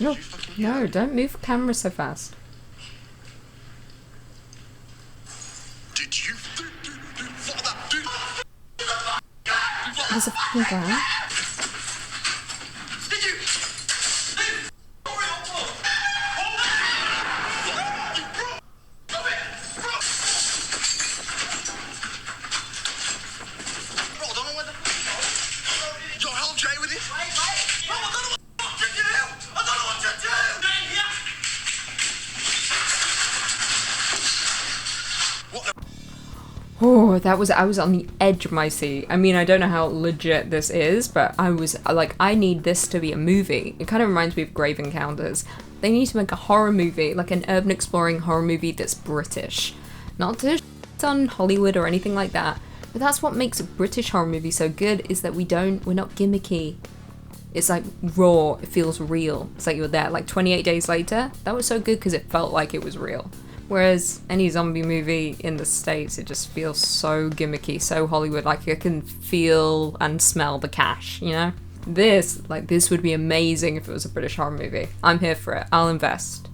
No, no, don't move the camera so fast. Did you There's a fucking guy. Oh, I was on the edge of my seat. I mean, I don't know how legit this is, but I was like, I need this to be a movie. It kind of reminds me of Grave Encounters. They need to make a horror movie, like an urban exploring horror movie that's British. Not to shit on Hollywood or anything like that, but that's what makes a British horror movie so good, is that we're not gimmicky. It's like raw, it feels real. It's like you were there. Like 28 Days Later, that was so good because it felt like it was real. Whereas any zombie movie in the States, it just feels so gimmicky, so Hollywood, like you can feel and smell the cash, you know? This would be amazing if it was a British horror movie. I'm here for it. I'll invest.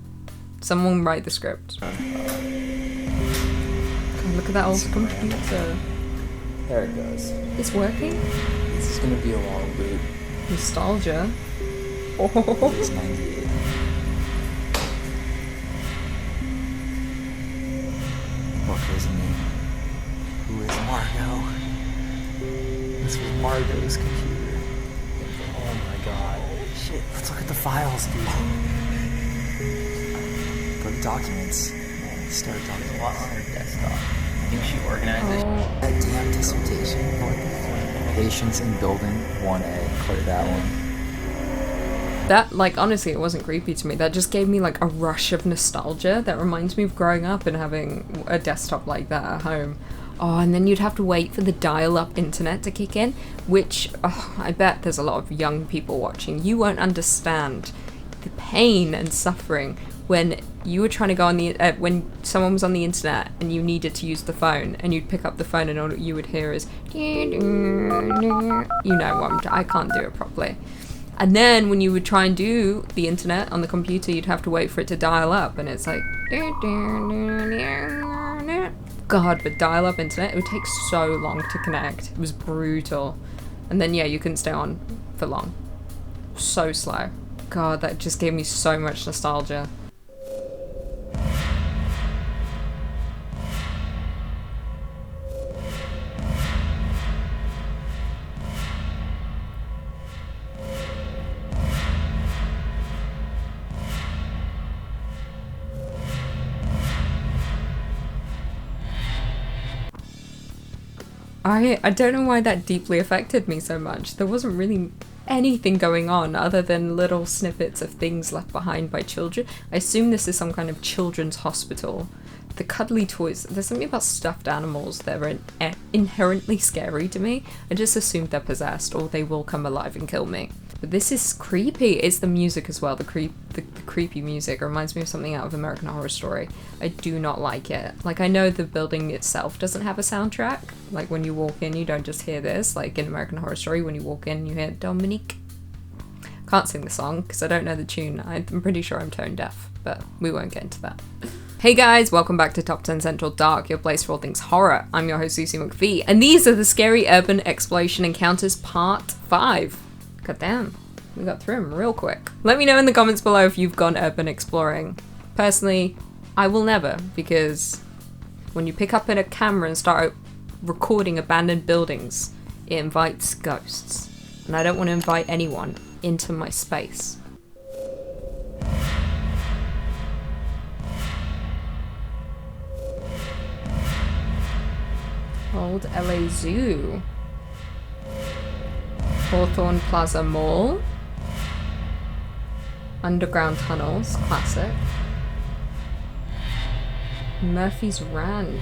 Someone write the script. God, look at that old computer. There it goes. It's working? This is gonna be a long boot. Nostalgia. Oh. It's 98. What goes in me? Who is Margot? This was Margot's computer. Oh my god. Shit, let's look at the files, dude. Go to documents. Man, start talking about on her desktop. I think she organized it. That damn dissertation. What the fuck? Patience in Building 1A. Clear that one. That, like, honestly, it wasn't creepy to me. That just gave me, like, a rush of nostalgia that reminds me of growing up and having a desktop like that at home. Oh, and then you'd have to wait for the dial-up internet to kick in, which, I bet there's a lot of young people watching. You won't understand the pain and suffering when you were trying to go on the, when someone was on the internet and you needed to use the phone, and you'd pick up the phone and all you would hear is, you know what, I can't do it properly. And then when you would try and do the internet on the computer, you'd have to wait for it to dial up, and it's like, God, but dial-up internet, it would take so long to connect. It was brutal. And then, yeah, you couldn't stay on for long. So slow. God, that just gave me so much nostalgia. I don't know why that deeply affected me so much. There wasn't really anything going on other than little snippets of things left behind by children. I assume this is some kind of children's hospital. The cuddly toys, there's something about stuffed animals that are inherently scary to me. I just assumed they're possessed or they will come alive and kill me. But this is creepy. It's the music as well. The creepy music reminds me of something out of American Horror Story. I do not like it. Like, I know the building itself doesn't have a soundtrack. Like, when you walk in, you don't just hear this. Like, in American Horror Story, when you walk in, you hear Dominique. Can't sing the song because I don't know the tune. I'm pretty sure I'm tone deaf, but we won't get into that. Hey guys, welcome back to Top 10 Central Dark, your place for all things horror. I'm your host, Lucy McPhee, and these are the Scary Urban Exploration Encounters Part 5. God damn, we got through them real quick. Let me know in the comments below if you've gone urban exploring. Personally, I will never, because when you pick up a camera and start recording abandoned buildings, it invites ghosts. And I don't want to invite anyone into my space. Old LA Zoo. Hawthorne Plaza Mall. Underground tunnels, classic. Murphy's Ranch.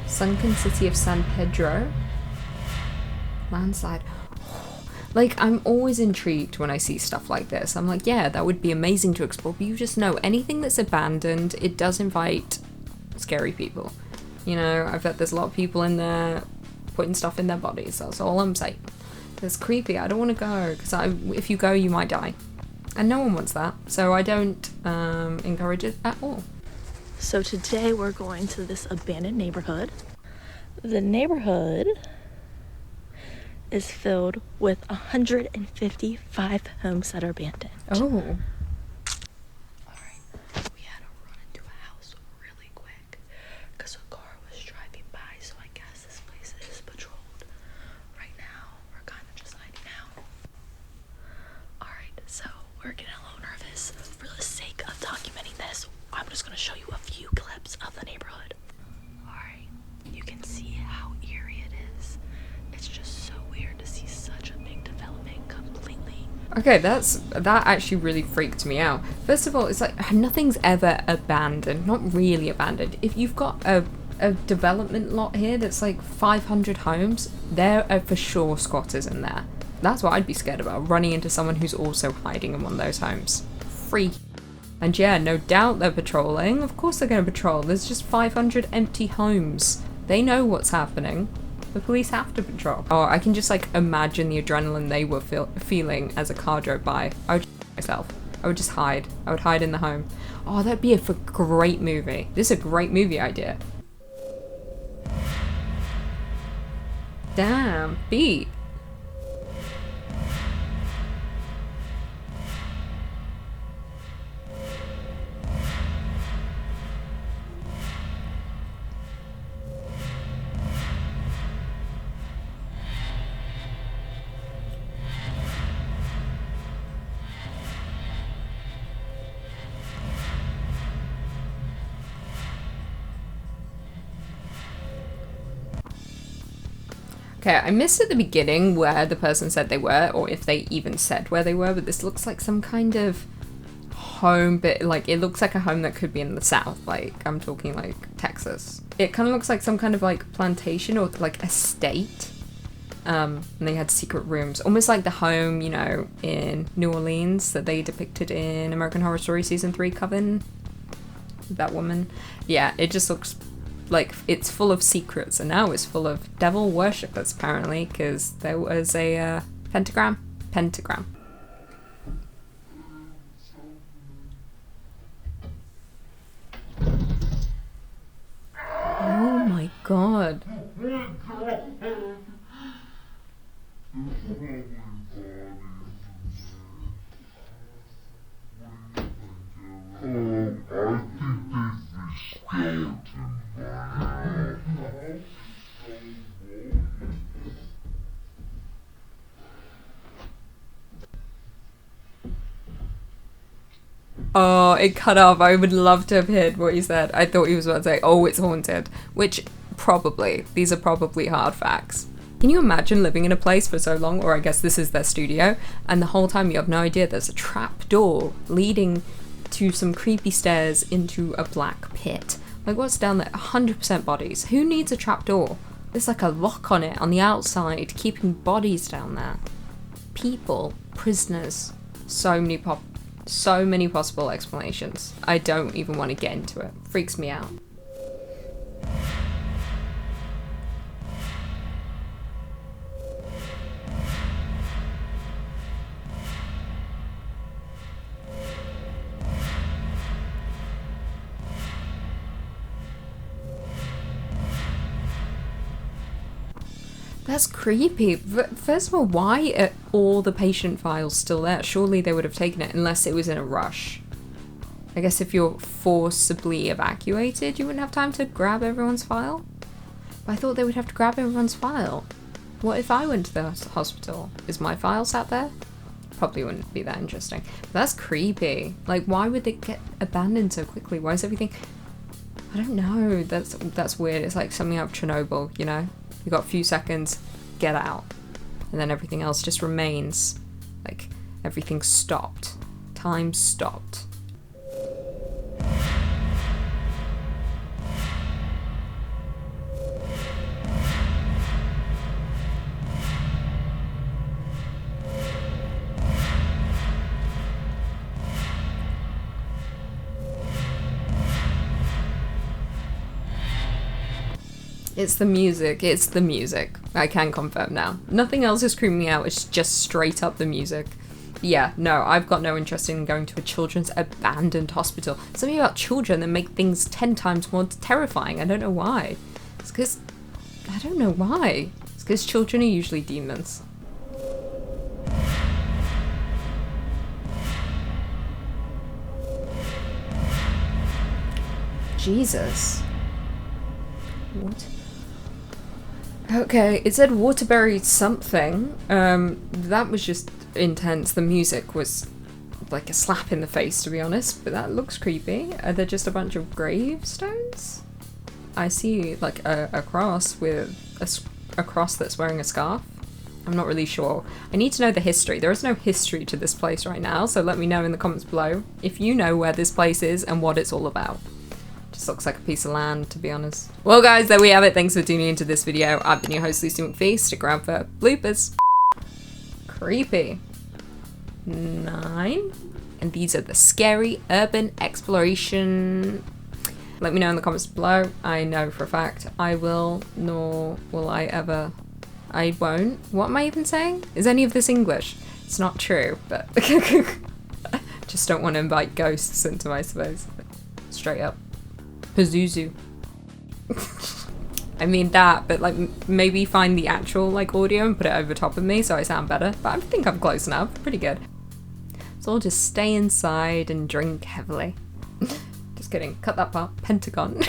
Sunken City of San Pedro. Landslide. Like, I'm always intrigued when I see stuff like this. I'm like, yeah, that would be amazing to explore, but you just know anything that's abandoned, it does invite scary people. You know, I bet there's a lot of people in there putting stuff in their bodies, that's all I'm saying. That's creepy. I don't want to go, because if you go, you might die. And no one wants that, so I don't encourage it at all. So today we're going to this abandoned neighborhood. The neighborhood is filled with 155 homes that are abandoned. Oh. Alright, we had to run into a house really quick because a car was driving by, so I guess this place is patrolled. Right now, we're kind of just hiding out. Alright, so we're getting a little nervous. For the sake of documenting this, I'm just going to show you a few clips of the neighborhood. Alright, you can see how eerie it is. It's just so weird to see such a big development completely. Okay, that actually really freaked me out. First of all, it's like nothing's ever abandoned. Not really abandoned. If you've got a development lot here that's like 500 homes, there are for sure squatters in there. That's what I'd be scared about, running into someone who's also hiding in one of those homes. Freak. And yeah, no doubt they're patrolling. Of course they're going to patrol. There's just 500 empty homes. They know what's happening. The police have to patrol. Oh, I can just like imagine the adrenaline they were feeling as a car drove by. I would myself. I would just hide. I would hide in the home. Oh, that'd be a great movie. This is a great movie idea. Damn, beat. Okay, I missed at the beginning where the person said they were, or if they even said where they were, but this looks like some kind of home, but like it looks like a home that could be in the south, like I'm talking like Texas. It kind of looks like some kind of like plantation or like estate. And they had secret rooms, almost like the home, you know, in New Orleans that they depicted in American Horror Story Season 3 Coven. That woman. Yeah, it just looks like it's full of secrets, and now it's full of devil worshippers apparently, because there was a pentagram. Oh my god. Oh, it cut off. I would love to have heard what he said. I thought he was about to say, oh, it's haunted. Which, probably. These are probably hard facts. Can you imagine living in a place for so long, or I guess this is their studio, and the whole time you have no idea there's a trap door leading to some creepy stairs into a black pit. Like, what's down there? 100% bodies. Who needs a trap door? There's like a lock on it on the outside, keeping bodies down there. People, prisoners, so many possible explanations. I don't even want to get into it. Freaks me out. That's creepy. First of all, why are all the patient files still there? Surely they would have taken it unless it was in a rush. I guess if you're forcibly evacuated, you wouldn't have time to grab everyone's file? But I thought they would have to grab everyone's file. What if I went to the hospital? Is my file sat there? Probably wouldn't be that interesting. But that's creepy. Like, why would they get abandoned so quickly? Why is everything... I don't know. That's weird. It's like something out of Chernobyl, you know? You got a few seconds, get out. And then everything else just remains. Like, everything stopped. Time stopped. It's the music. It's the music. I can confirm now. Nothing else is creeping me out. It's just straight up the music. Yeah, no, I've got no interest in going to a children's abandoned hospital. Something about children that make things 10 times more terrifying. I don't know why. It's because... I don't know why. It's because children are usually demons. Jesus. What? Okay, it said Waterbury something. That was just intense. The music was like a slap in the face, to be honest, but that looks creepy. Are there just a bunch of gravestones? I see like a cross with a cross that's wearing a scarf. I'm not really sure. I need to know the history. There is no history to this place right now, so let me know in the comments below if you know where this place is and what it's all about. Just looks like a piece of land, to be honest. Well guys, there we have it. Thanks for tuning into this video. I've been your host, Lucy McPhee. Stick around for bloopers. Creepy. 9. And these are the scary urban exploration. Let me know in the comments below. I know for a fact I will, nor will I ever. I won't. What am I even saying? Is any of this English? It's not true, but just don't want to invite ghosts into my space. Straight up. Pazuzu. I mean that, but like maybe find the actual like audio and put it over top of me so I sound better. But I think I'm close enough. Pretty good. So I'll just stay inside and drink heavily. Just kidding. Cut that part. Pentagon.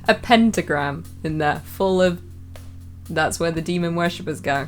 A pentagram in there full of... That's where the demon worshippers go.